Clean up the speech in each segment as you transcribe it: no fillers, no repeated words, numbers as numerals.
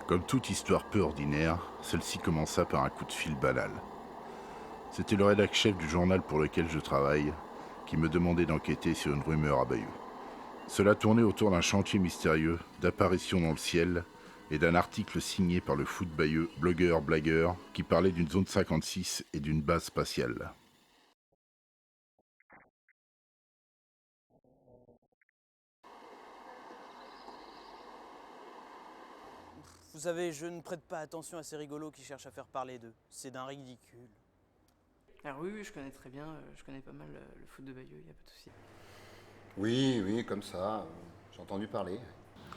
Comme toute histoire peu ordinaire, celle-ci commença par un coup de fil banal. C'était le rédac-chef du journal pour lequel je travaille qui me demandait d'enquêter sur une rumeur à Bayeux. Cela tournait autour d'un chantier mystérieux, d'apparitions dans le ciel et d'un article signé par le foot Bayeux, blogueur-blagueur, qui parlait d'une zone 56 et d'une base spatiale. Vous savez, je ne prête pas attention à ces rigolos qui cherchent à faire parler d'eux. C'est d'un ridicule. Alors oui, je connais très bien, je connais pas mal le foot de Bayeux, il n'y a pas de souci. Oui, oui, comme ça, j'ai entendu parler.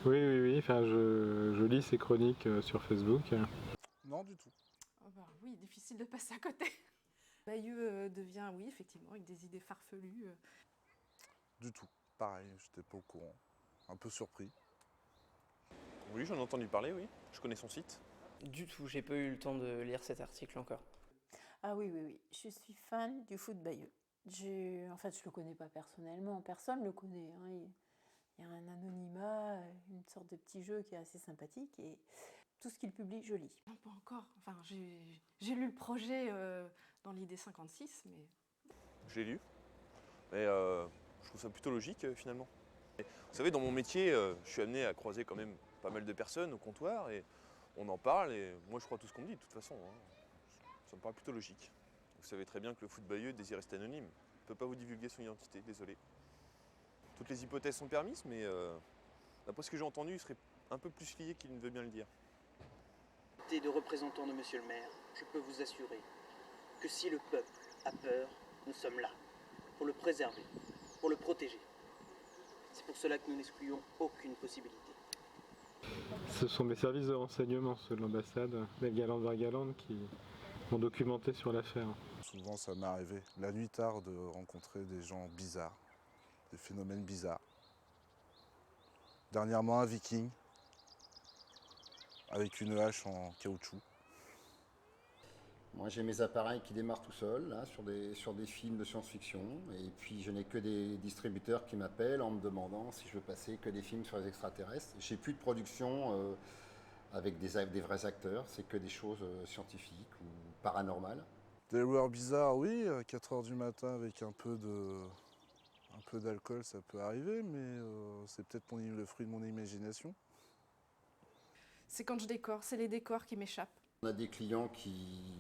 Oui, oui, oui. Enfin, je lis ses chroniques sur Facebook. Non, du tout. Oh bah oui, difficile de passer à côté. Bayeux devient, oui, effectivement, avec des idées farfelues. Du tout. Pareil, j'étais pas au courant. Un peu surpris. Oui, j'en ai entendu parler, oui. Je connais son site. Du tout, j'ai pas eu le temps de lire cet article encore. Ah oui, oui, oui. Je suis fan du foot Bayeux. En fait, je le connais pas personnellement. Personne le connaît, hein. Il y a un anonymat, une sorte de petit jeu qui est assez sympathique. Et tout ce qu'il publie, je lis. Non, pas encore. Enfin, j'ai lu le projet dans l'idée 56, mais... Je l'ai lu. Mais je trouve ça plutôt logique, finalement. Et vous savez, dans mon métier, je suis amené à croiser quand même pas mal de personnes au comptoir. Et on en parle. Et moi, je crois tout ce qu'on me dit, de toute façon. Ça me paraît plutôt logique. Vous savez très bien que le foot Bayeux désire rester anonyme. Il ne peut pas vous divulguer son identité, désolé. Toutes les hypothèses sont permises, mais d'après ce que j'ai entendu, il serait un peu plus lié qu'il ne veut bien le dire. De représentants de monsieur le maire, je peux vous assurer que si le peuple a peur, nous sommes là, pour le préserver, pour le protéger. C'est pour cela que nous n'excluons aucune possibilité. Ce sont mes services de renseignement, ceux de l'ambassade, Belgalande-Vergalande, qui m'ont documenté sur l'affaire. Souvent, ça m'est arrivé, la nuit tard, de rencontrer des gens bizarres, des phénomènes bizarres. Dernièrement, un viking, avec une hache en caoutchouc. Moi, j'ai mes appareils qui démarrent tout seuls, là, sur des films de science-fiction. Et puis, je n'ai que des distributeurs qui m'appellent en me demandant si je veux passer que des films sur les extraterrestres. J'ai plus de production avec des vrais acteurs. C'est que des choses scientifiques ou paranormales. Des lueurs bizarres, oui, à 4 heures du matin avec un peu d'alcool, ça peut arriver, mais c'est peut-être le fruit de mon imagination. C'est quand je décore, c'est les décors qui m'échappent. On a des clients qui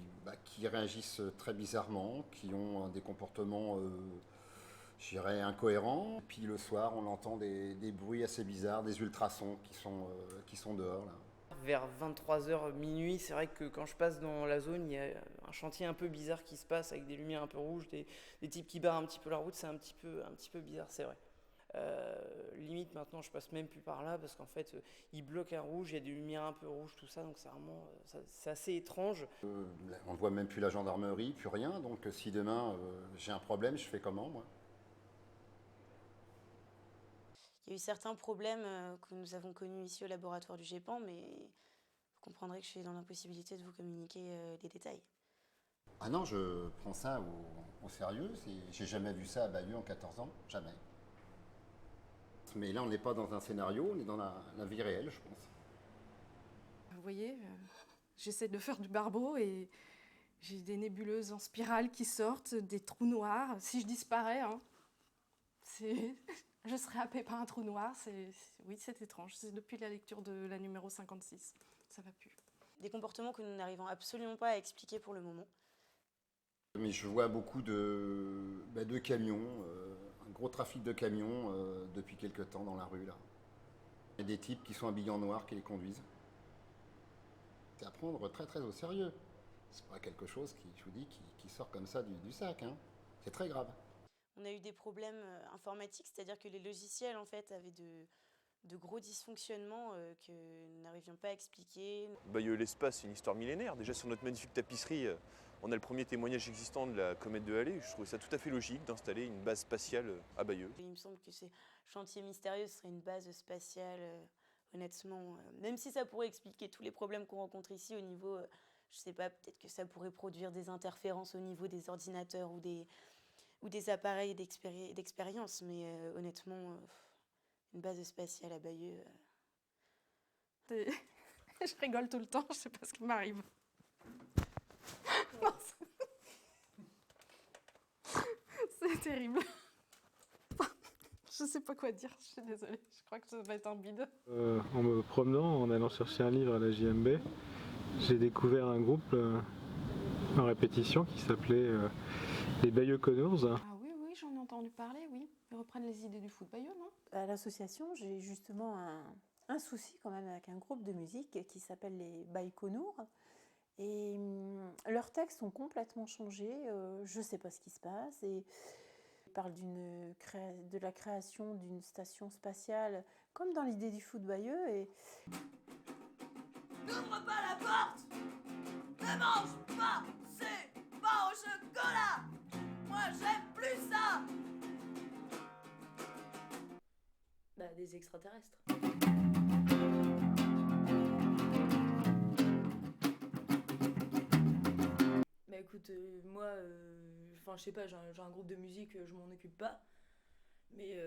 réagissent très bizarrement, qui ont des comportements, je dirais, incohérents. Puis le soir, on entend des bruits assez bizarres, des ultrasons qui sont dehors, là. Vers 23h, minuit, c'est vrai que quand je passe dans la zone, il y a un chantier un peu bizarre qui se passe avec des lumières un peu rouges, des types qui barrent un petit peu la route, c'est un petit peu bizarre, c'est vrai. Limite maintenant je passe même plus par là parce qu'en fait ils bloquent à rouge, il y a des lumières un peu rouges, tout ça, donc c'est vraiment c'est assez étrange. On ne voit même plus la gendarmerie, plus rien. Donc si demain j'ai un problème, je fais comment, moi? Il y a eu certains problèmes que nous avons connus ici au laboratoire du GEPAN, mais vous comprendrez que je suis dans l'impossibilité de vous communiquer les détails. Ah non, je prends ça au sérieux. J'ai jamais vu ça à Bayeux en 14 ans, jamais. Mais là, on n'est pas dans un scénario, on est dans la vie réelle, je pense. Vous voyez, j'essaie de faire du barbeau et j'ai des nébuleuses en spirale qui sortent, des trous noirs. Si je disparais, hein, je serais happée par un trou noir. Oui, c'est étrange. C'est depuis la lecture de la numéro 56. Ça va plus. Des comportements que nous n'arrivons absolument pas à expliquer pour le moment. Mais je vois beaucoup de camions, un gros trafic de camions depuis quelques temps dans la rue, là. Il y a des types qui sont habillés en noir qui les conduisent. C'est à prendre très très au sérieux. C'est pas quelque chose je vous dis, qui sort comme ça du sac, hein. C'est très grave. On a eu des problèmes informatiques, c'est-à-dire que les logiciels en fait avaient de gros dysfonctionnements que nous n'arrivions pas à expliquer. Bayeux l'espace, c'est une histoire millénaire. Déjà sur notre magnifique tapisserie, on a le premier témoignage existant de la comète de Halley. Je trouvais ça tout à fait logique d'installer une base spatiale à Bayeux. Il me semble que ces chantiers mystérieux serait une base spatiale, honnêtement. Même si ça pourrait expliquer tous les problèmes qu'on rencontre ici au niveau, je sais pas, peut-être que ça pourrait produire des interférences au niveau des ordinateurs ou des appareils d'expérience. Mais honnêtement, une base spatiale à Bayeux... Je rigole tout le temps, je sais pas ce qui m'arrive. Non, c'est terrible. Je sais pas quoi dire, je suis désolée. Je crois que ça va être un bide. En me promenant, en allant chercher un livre à la JMB, j'ai découvert un groupe en répétition qui s'appelait les Bayeux Connors. Ah oui, oui, j'en ai entendu parler, oui. Ils reprennent les idées du foot bayeux, non? À l'association, j'ai justement un souci quand même avec un groupe de musique qui s'appelle les Baïkonours. Et leurs textes ont complètement changé. Je ne sais pas ce qui se passe. Et ils parlent de la création d'une station spatiale, comme dans l'idée du foot bayeux. Et... N'ouvre pas la porte! Ne mange pas! C'est pas au chocolat! Moi, j'aime plus ça! Bah, des extraterrestres. Bah écoute, moi, je sais pas, j'ai un groupe de musique, je m'en occupe pas. Mais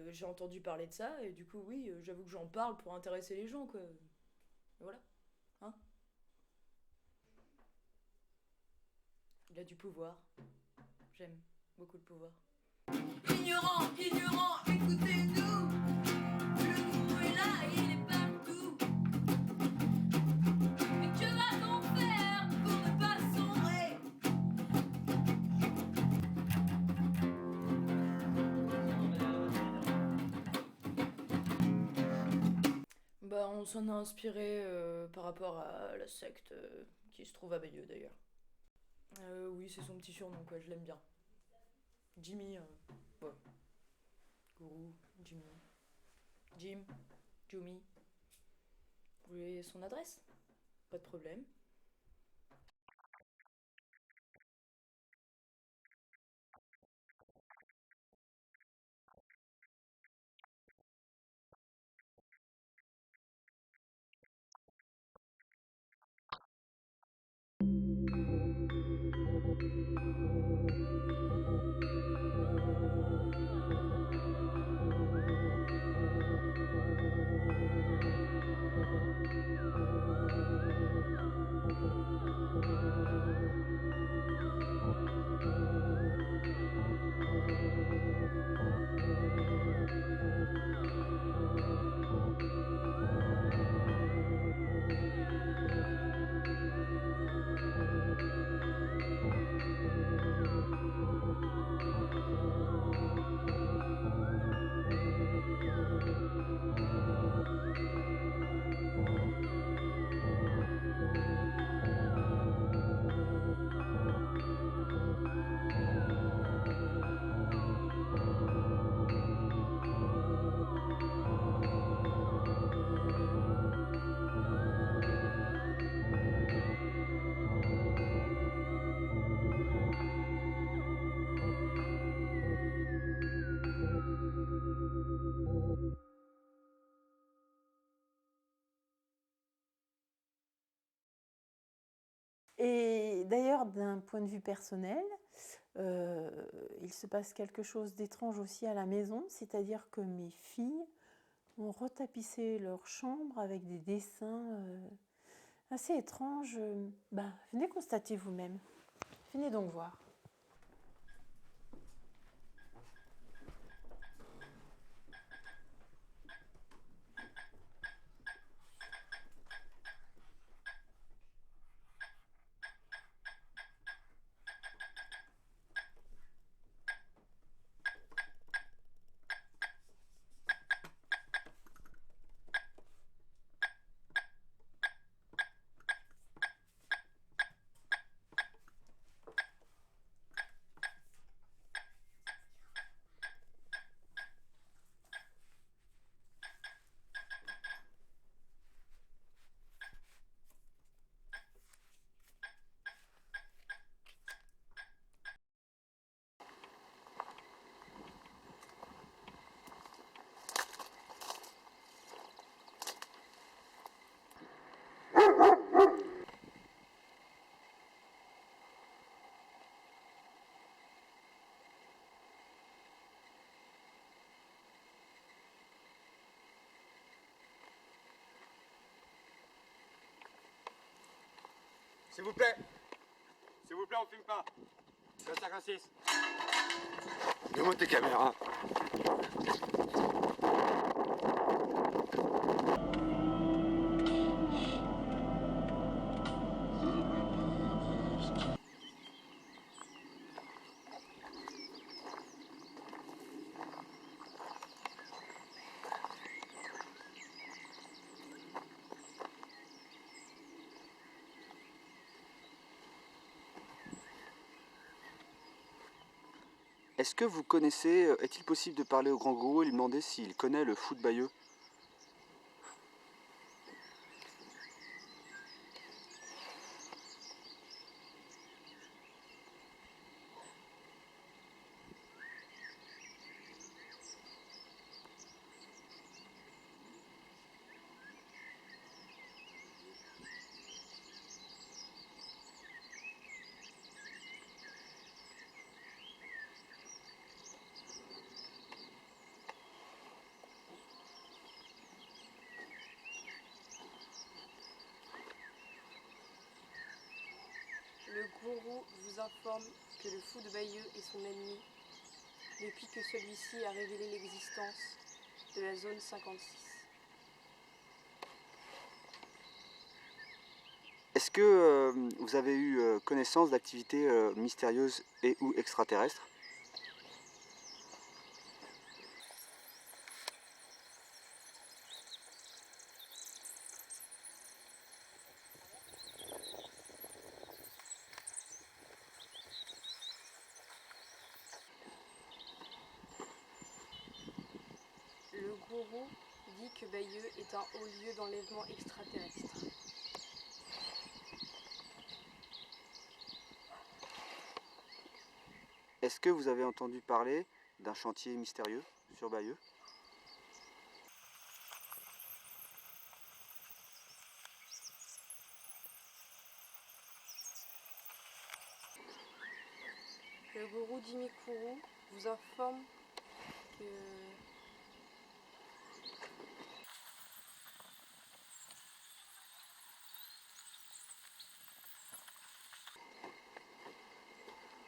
j'ai entendu parler de ça, et du coup, oui, j'avoue que j'en parle pour intéresser les gens, quoi. Et voilà. Hein? Il a du pouvoir. J'aime beaucoup le pouvoir. Ignorant, ignorant, écoutez-nous! Le goût est là, il est partout! Mais que va-t-on faire pour ne pas sombrer? Bah, on s'en a inspiré par rapport à la secte qui se trouve à Bayeux d'ailleurs. Oui, c'est son petit surnom, quoi, je l'aime bien. Jimmy, ouais. Gourou, Jimmy. Jim, Jumi. Vous voulez son adresse? Pas de problème. Et d'ailleurs, d'un point de vue personnel, il se passe quelque chose d'étrange aussi à la maison, c'est-à-dire que mes filles ont retapissé leur chambre avec des dessins assez étranges. Venez constater vous-même. Venez donc voir. S'il vous plaît. S'il vous plaît, on filme pas. Le 56. Donne-moi tes caméras. Est-ce que vous connaissez, est-il possible de parler au grand gourou et lui demander s'il connaît le fou de Bayeux? Le gourou vous informe que le fou de Bayeux est son ennemi depuis que celui-ci a révélé l'existence de la zone 56. Est-ce que vous avez eu connaissance d'activités mystérieuses et ou extraterrestres? Le gourou dit que Bayeux est un haut lieu d'enlèvement extraterrestre. Est-ce que vous avez entendu parler d'un chantier mystérieux sur Bayeux? Le gourou Jimmy Kourou vous informe que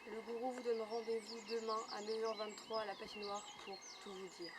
le gourou vous donne rendez-vous demain à 9h23 à la patinoire pour tout vous dire.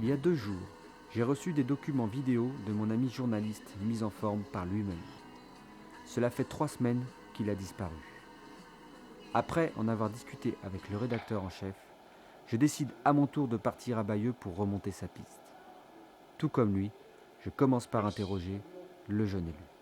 Il y a 2 jours, j'ai reçu des documents vidéo de mon ami journaliste mis en forme par lui-même. Cela fait 3 semaines qu'il a disparu. Après en avoir discuté avec le rédacteur en chef, je décide à mon tour de partir à Bayeux pour remonter sa piste. Tout comme lui, je commence par interroger le jeune élu.